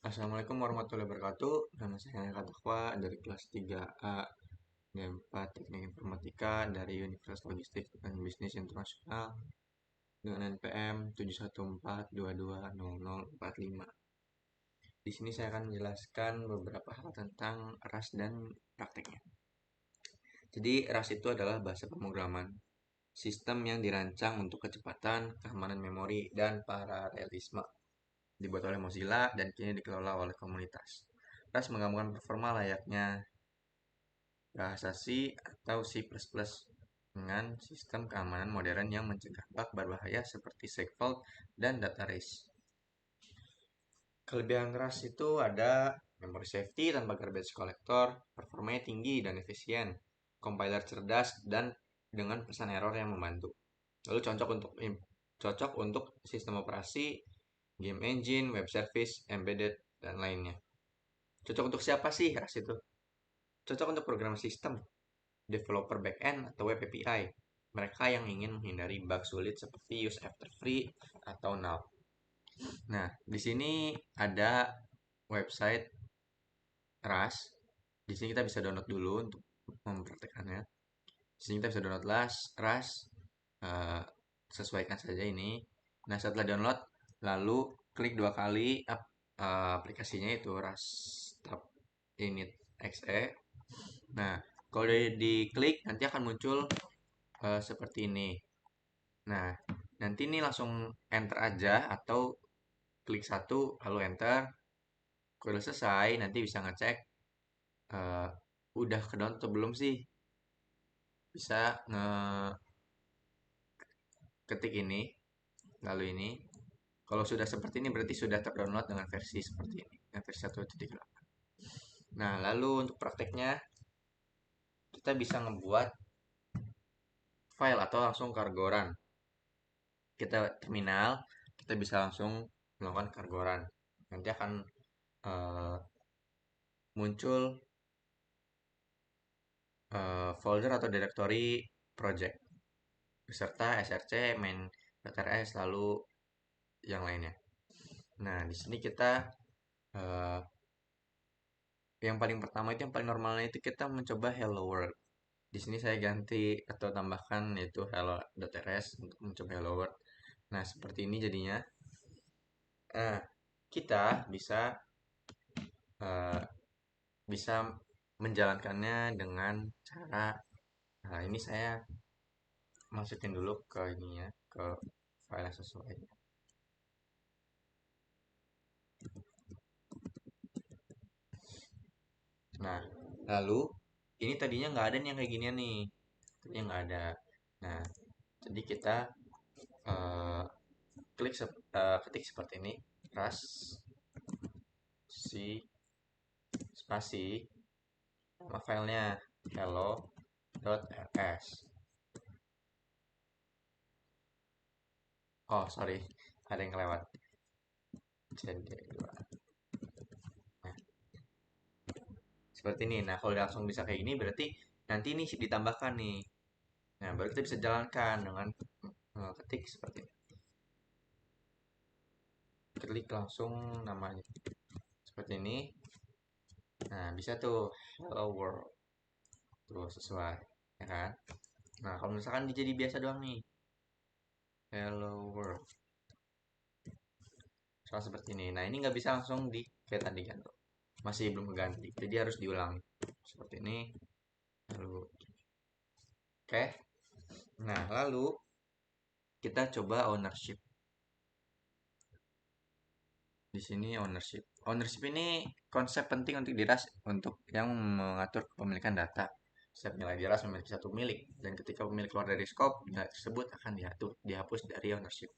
Assalamualaikum warahmatullahi wabarakatuh. Nama saya Katakwa dari kelas 3A D4 Teknik Informatika dari Universitas Logistik dan Bisnis Internasional dengan NPM 714220045. Di sini saya akan menjelaskan beberapa hal tentang RAS dan prakteknya. Jadi RAS itu adalah bahasa pemrograman sistem yang dirancang untuk kecepatan, keamanan memori, dan paralelisme. Dibuat oleh Mozilla dan kini dikelola oleh komunitas. RAS menggabungkan performa layaknya bahasa C atau C++ dengan sistem keamanan modern yang mencegah bug berbahaya seperti segfault dan data race. Kelebihan RAS itu ada memory safety tanpa garbage collector, performanya tinggi dan efisien, compiler cerdas dan dengan pesan error yang membantu. Lalu cocok untuk sistem operasi, game engine, web service, embedded dan lainnya. Cocok untuk siapa sih RAS itu? Cocok untuk program sistem, developer backend atau web API. Mereka yang ingin menghindari bug sulit seperti use after free atau null. Nah, di sini ada website RAS. Di sini kita bisa download dulu untuk mempraktekannya. Di sini kita bisa download RAS, eh, sesuaikan saja ini. Nah, setelah download, lalu klik dua kali aplikasinya itu RAS Tab Init XE. Nah, kalau diklik nanti akan muncul seperti ini. Nah, nanti ini langsung enter aja atau klik satu lalu enter. Kalau udah selesai nanti bisa ngecek eh, udah ke download atau belum sih. Bisa ngeketik ini lalu ini. Kalau sudah seperti ini berarti sudah terdownload dengan versi seperti ini, dengan versi 1.8. Nah, lalu untuk prakteknya kita bisa ngebuat file atau langsung kargoran. Kita terminal, kita bisa langsung melakukan kargoran. Nanti akan eh, muncul folder atau directory project beserta src, main.rs, lalu yang lainnya. Nah, di sini kita eh, yang paling pertama itu yang paling normalnya itu kita mencoba hello world. Di sini saya ganti atau tambahkan yaitu hello.rs untuk mencoba hello world. Nah, seperti ini jadinya. Nah, kita bisa eh, bisa menjalankannya dengan cara ini saya masukin dulu ke ini ya, ke file yang sesuai. Nah, lalu ini tadinya nggak ada nih yang kayak ginian nih, tadinya nggak ada. Nah, jadi kita eh, ketik seperti ini, ras si spasi nama filenya hello.rs. Oh sorry, ada yang kelewat. CD2. Nah, seperti ini. Nah, kalau langsung bisa kayak gini berarti nanti ini ditambahkan nih. Nah, baru kita bisa jalankan dengan ketik seperti ini. Klik langsung namanya seperti ini. Nah, bisa tuh hello world. Tuh sesuai, ya kan? Nah, kalau misalkan jadi biasa doang nih. Hello world. Soal seperti ini. Nah, ini nggak bisa langsung di kayak tadi kan tuh. Masih belum keganti. Jadi harus diulang. Seperti ini. Lalu oke. Nah, lalu kita coba ownership. Di sini ownership. Ownership ini konsep penting untuk diras untuk yang mengatur kepemilikan data. Setiap nilai diras memiliki satu milik dan ketika pemilik keluar dari skop, nilai tersebut akan dihapus dari ownership.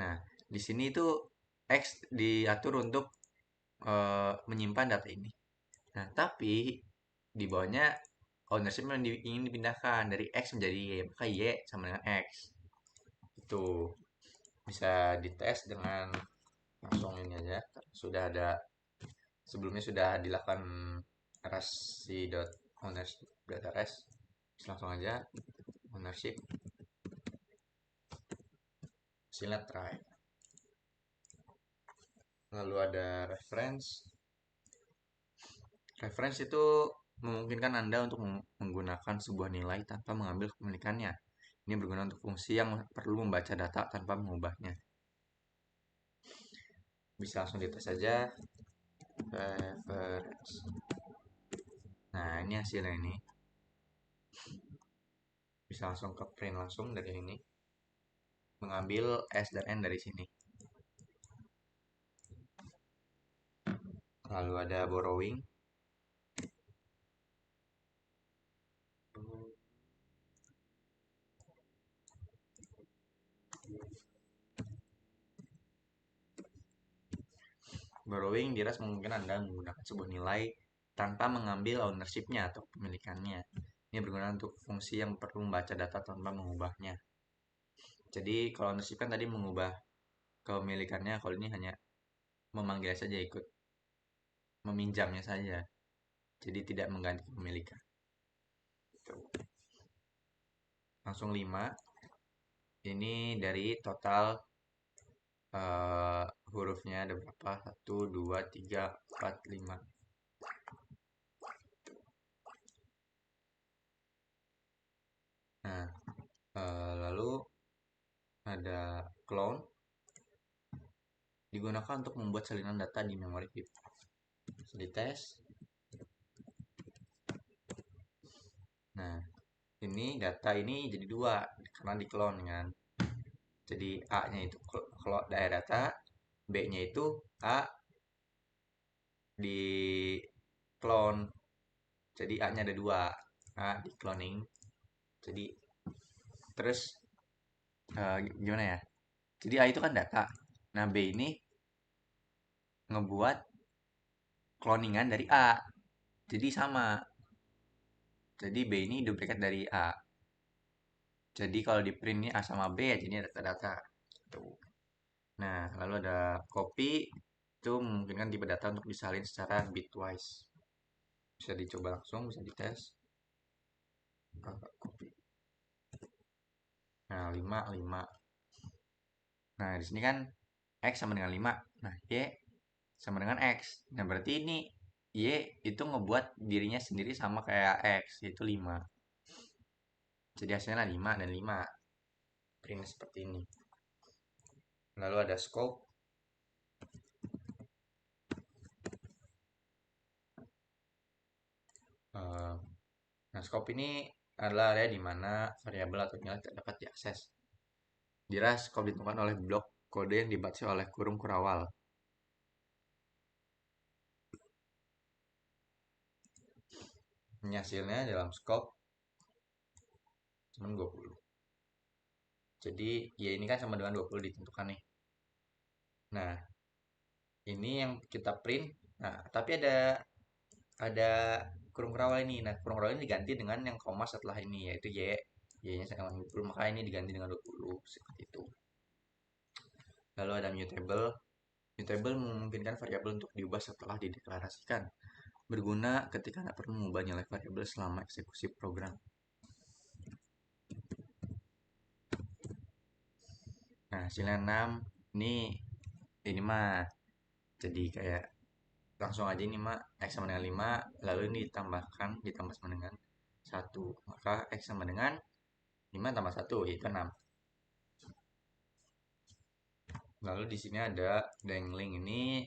Nah, di sini itu X diatur untuk menyimpan data ini. Nah, tapi di bawahnya ownership yang ingin dipindahkan dari X menjadi Y, maka Y sama dengan X. Itu bisa dites dengan langsung ini aja. Sudah ada sebelumnya sudah dilakukan rasi.ownership.rs. Langsung aja ownership hasilnya try. Lalu ada reference. Reference itu memungkinkan Anda untuk menggunakan sebuah nilai tanpa mengambil kepemilikannya. Ini berguna untuk fungsi yang perlu membaca data tanpa mengubahnya. Bisa langsung dites saja reference. Nah, ini hasilnya ini. Bisa langsung ke print langsung dari ini. Mengambil S dan N dari sini. Lalu ada borrowing. Borrowing dirasa memungkinkan Anda menggunakan sebuah nilai tanpa mengambil ownership-nya atau kepemilikannya. Ini berguna untuk fungsi yang perlu membaca data tanpa mengubahnya. Jadi kalau ownership kan tadi mengubah kepemilikannya, kalau ini hanya memanggil saja, ikut meminjamnya saja. Jadi tidak mengganti kepemilikan. Langsung 5. Ini dari total hurufnya ada berapa? 1, 2, 3, 4, 5. Nah, lalu ada clone digunakan untuk membuat salinan data di memori chip. Bisa dites. Nah, ini data ini jadi dua karena di clone kan. Jadi A-nya itu kalau data, B-nya itu A di clone. Jadi A-nya ada dua, A di cloning. Jadi terus gimana ya? Jadi A itu kan data. Nah, B ini ngebuat cloningan dari A. Jadi sama. Jadi B ini duplikat dari A. Jadi kalau di print ini A sama B ya jadinya data-data. Tuh. Nah, lalu ada copy itu memungkinkan tipe data untuk disalin secara bitwise. Bisa dicoba langsung, bisa dites. Copy. Nah, 5, 5. Nah, di sini kan X sama dengan 5. Nah, Y sama dengan X. Nah, berarti ini Y itu ngebuat dirinya sendiri sama kayak X, yaitu 5. Jadi hasilnya 5 dan 5. Print seperti ini. Lalu ada scope. Nah, scope ini adalah area di mana variabel atau nilai tidak dapat diakses. Jika scope ditentukan oleh blok kode yang dibatasi oleh kurung kurawal. Ini hasilnya dalam scope cuma 20. Jadi ya ini kan sama dengan 20 ditentukan nih. Nah, ini yang kita print. Nah, tapi ada kurung kurawal ini. Nah, kurung kurawal ini diganti dengan yang koma setelah ini yaitu Y. Y-nya sama dengan 20, maka ini diganti dengan 20 seperti itu. Lalu ada mutable. Mutable memungkinkan variabel untuk diubah setelah dideklarasikan. Berguna ketika Anda perlu mengubah nilai variabel selama eksekusi program. Nah, hasilnya 6. Ini mah jadi kayak langsung aja ini mah X sama dengan 5, lalu ini ditambah sama dengan 1. Maka X sama dengan 5 tambah 1 yaitu 6. Lalu di sini ada dangling. Ini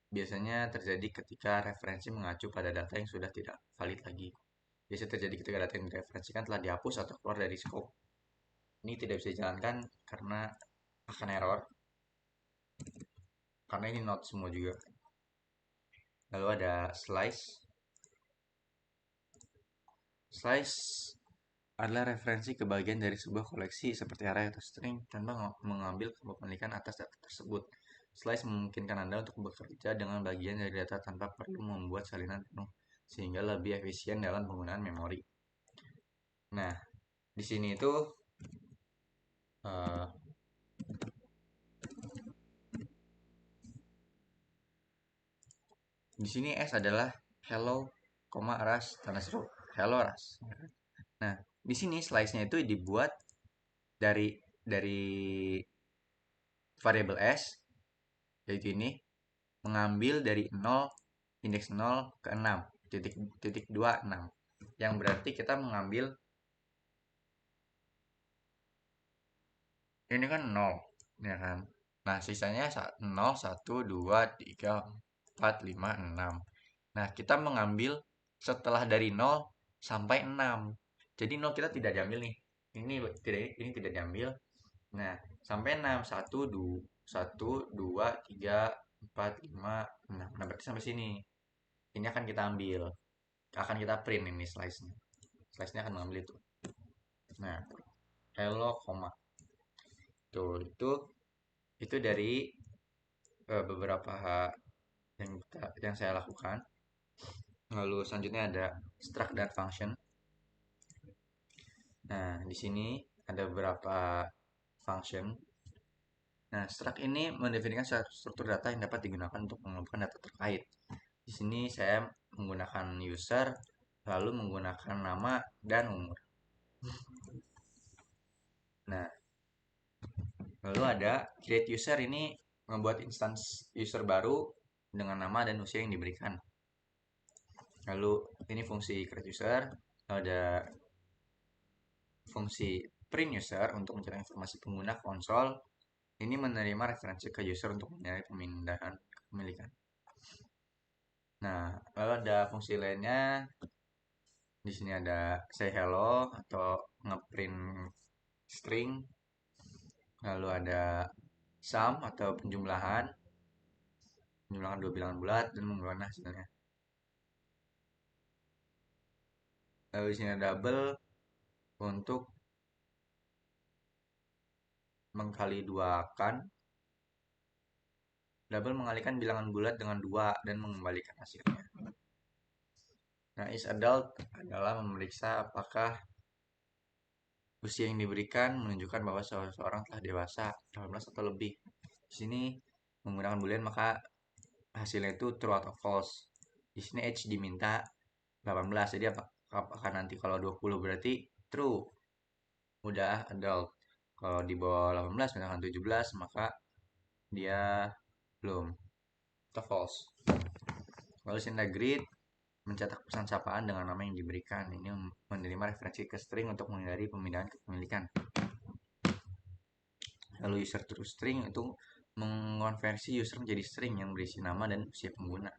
biasanya terjadi ketika referensi mengacu pada data yang sudah tidak valid lagi. Biasanya terjadi ketika data yang direferensikan telah dihapus atau keluar dari scope. Ini tidak bisa dijalankan karena akan error. Karena ini not semua juga. Lalu ada slice. Slice adalah referensi ke bagian dari sebuah koleksi seperti array atau string tanpa mengambil kepemilikan atas data tersebut. Slice memungkinkan Anda untuk bekerja dengan bagian dari data tanpa perlu membuat salinan penuh, sehingga lebih efisien dalam penggunaan memori. Nah, di sini itu uh, di sini S adalah hello, ras, tanda seru, hello ras. Nah, di sini slice-nya itu dibuat dari variabel S yaitu ini mengambil dari 0, indeks 0 ke 6, titik 2, 6. Yang berarti kita mengambil ini kan 0, ya kan? Nah, sisanya 0, 1, 2, 3, 4, 5, 6. Nah, kita mengambil setelah dari 0 sampai 6. Jadi 0 kita tidak diambil nih. Ini tidak diambil. Nah, sampai 6, 1, 2, 3, 4, 5, 6. Nah, berarti sampai sini. Ini akan kita ambil. Akan kita print ini slice-nya. Slice-nya akan mengambil itu. Nah, hello, koma. Tuh, itu dari beberapa yang saya lakukan. Lalu selanjutnya ada struct dan function. Nah, di sini ada beberapa function. Nah, struct ini mendefinisikan struktur data yang dapat digunakan untuk mengumpulkan data terkait. Di sini saya menggunakan user, lalu menggunakan nama dan umur. Nah, lalu ada create user, ini membuat instance user baru dengan nama dan usia yang diberikan. Lalu ini fungsi create user, ada fungsi print user untuk mencari informasi pengguna konsol. Ini menerima referensi ke user untuk mencari pemindahan kepemilikan. Nah, lalu ada fungsi lainnya. Di sini ada say hello atau ngeprint string. Lalu ada sum atau penjumlahan dua bilangan bulat dan mengeluarkan hasilnya. Lalu di sini ada double untuk mengkali duakan. Double mengalikan bilangan bulat dengan 2 dan mengembalikan hasilnya. Nah, is adult adalah memeriksa apakah usia yang diberikan menunjukkan bahwa seseorang telah dewasa 18 atau lebih. Di sini menggunakan boolean maka hasilnya itu true atau false. Di sini age diminta 18. Jadi apakah nanti kalau 20 berarti true, udah adult. Kalau di bawah 18 misalkan 17 maka dia belum, atau false. Lalu sini ada greet, mencetak pesan sapaan dengan nama yang diberikan. Ini menerima referensi ke string untuk menghindari pemindahan kepemilikan. Lalu user to string itu mengonversi user menjadi string yang berisi nama dan usia pengguna.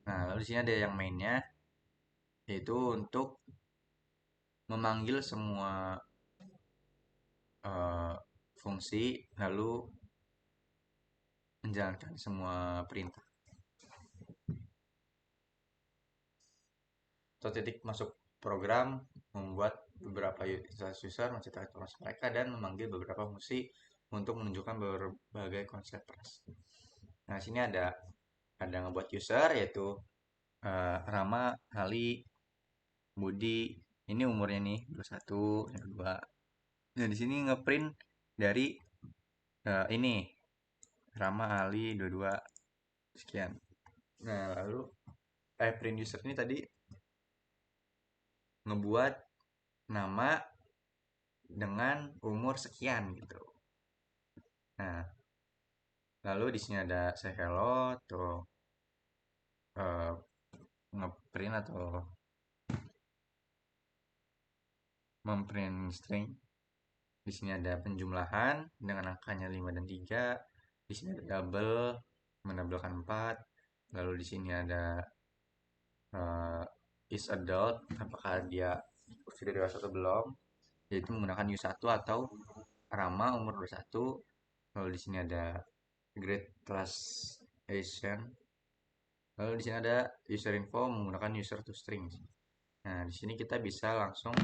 Nah, lalu di sini ada yang mainnya, yaitu untuk memanggil semua fungsi lalu menjalankan semua perintah. Atau titik masuk program membuat beberapa user mencetak informasi mereka dan memanggil beberapa fungsi untuk menunjukkan berbagai konsep ras. Nah, sini ada ngebuat user, yaitu Rama, Ali, Budi. Ini umurnya nih 21, yang kedua. Nah, di sini ngeprint dari ini Rama, Ali, 22 sekian. Nah, lalu print user ini tadi ngebuat nama dengan umur sekian gitu. Nah, lalu di sini ada say hello atau uh, ngeprint atau memprint string. Di sini ada penjumlahan dengan angkanya 5 dan 3. Di sini ada double, mendabelkan 4. Lalu di sini ada is adult, apakah dia sudah dewasa atau belum, yaitu menggunakan U1 atau Rama umur 21. Lalu di sini ada grade class Asian. Lalu di sini ada user info menggunakan user to string. Nah, di sini kita bisa langsung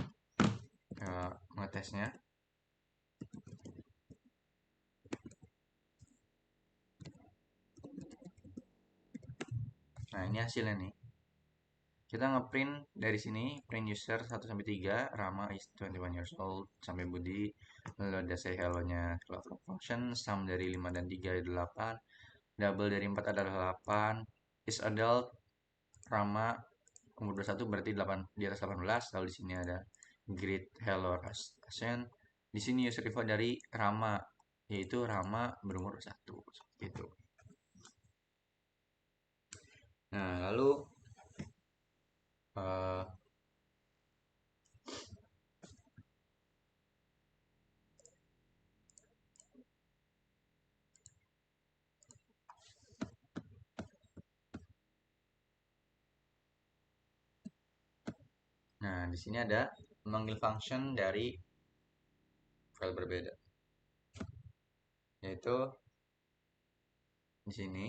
ngetesnya. Nah, ini hasilnya nih. Kita ngeprint dari sini, print user 1 sampai 3, Rama is 21 years old sampai Budi. Lalu ada say hello-nya keluar function, sum dari 5 dan 3 adalah 8, double dari 4 adalah 8, is adult Rama umur 21 berarti 8 di atas 18. Lalu di sini ada greet hello Asian. Di sini user info dari Rama yaitu Rama berumur 1 seperti itu. Nah, lalu eh, nah di sini ada memanggil function dari file berbeda, yaitu di sini.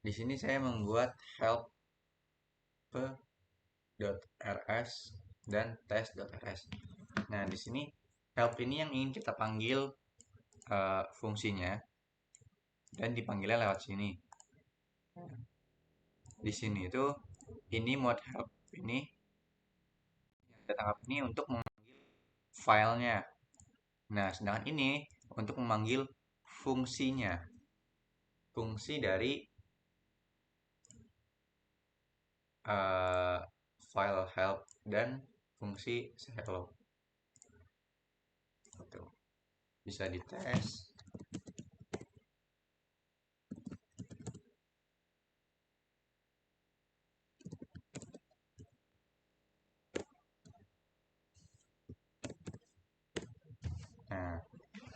Di sini saya membuat help.rs dan test.rs. Nah, di sini help ini yang ingin kita panggil fungsinya dan dipanggilnya lewat sini. Di sini itu ini mode help ini yang kita tangkap ini untuk memanggil filenya. Nah, sedangkan ini untuk memanggil fungsinya. Fungsi dari uh, file help dan fungsi hello. Bisa dites. Nah,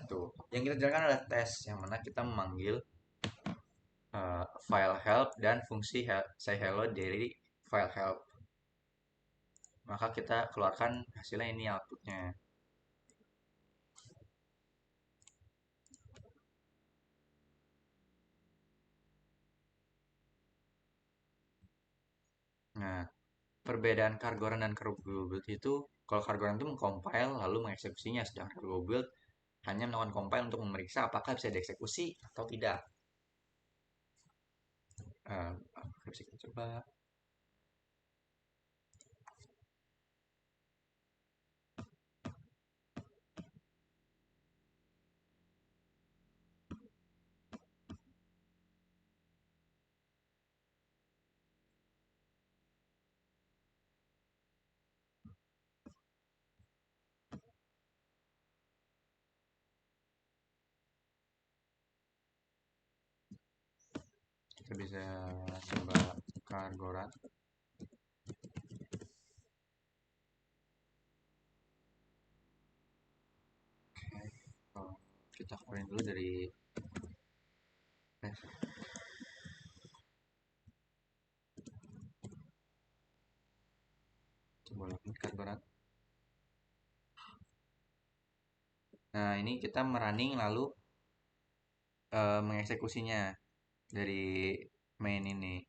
tuh. Yang kita jalankan adalah tes yang mana kita memanggil file help dan fungsi say hello dari file help. Maka kita keluarkan hasilnya ini outputnya. Nah, perbedaan Cargoran dan Cargo Build itu, kalau Cargoran itu mengcompile lalu mengeksekusinya, sedangkan Cargo Build hanya melakukan compile untuk memeriksa apakah bisa dieksekusi atau tidak. Bisa kita coba. Kita bisa coba Cargoran. Oke, kita keluarin dulu dari coba lagi Cargoran. Nah, ini kita merunning lalu mengeksekusinya dari main ini.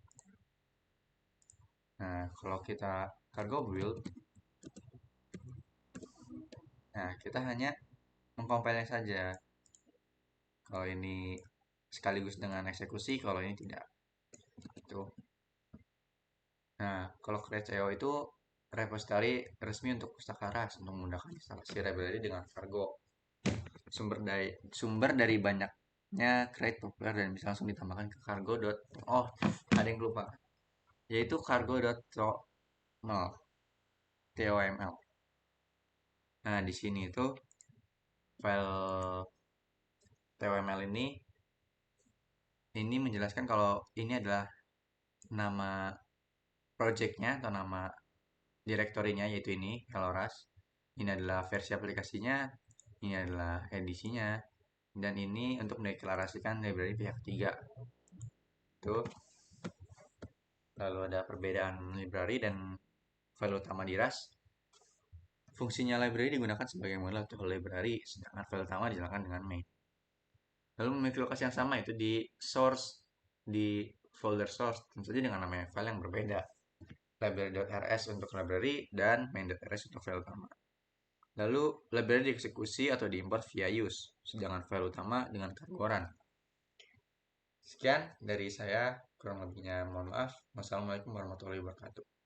Nah, kalau kita cargo build, nah kita hanya mengcompile saja. Kalau ini sekaligus dengan eksekusi, kalau ini tidak. Itu. Nah, kalau Creo itu repository resmi untuk pustaka ras untuk memudahkan instalasi library dengan cargo. Sumber dari banyaknya crate populer dan bisa langsung ditambahkan ke cargo. Oh, ada yang lupa. Yaitu cargo.toml. TOML. Nah, di sini itu file TOML ini menjelaskan kalau ini adalah nama projectnya atau nama direktorinya, yaitu ini Helloras. Ini adalah versi aplikasinya, ini adalah edisinya, dan ini untuk mendeklarasikan library pihak ketiga. Itu. Lalu ada perbedaan library dan file utama di RAS. Fungsinya library digunakan sebagai modal untuk library, sedangkan file utama dijalankan dengan main. Lalu memiliki lokasi yang sama, itu di source, di folder source, tentu saja dengan nama file yang berbeda. Library.rs untuk library dan main.rs untuk file utama. Lalu library dieksekusi atau diimport via use, sedangkan file utama dengan Cargoran. Sekian dari saya, kurang lebihnya mohon maaf. Wassalamualaikum warahmatullahi wabarakatuh.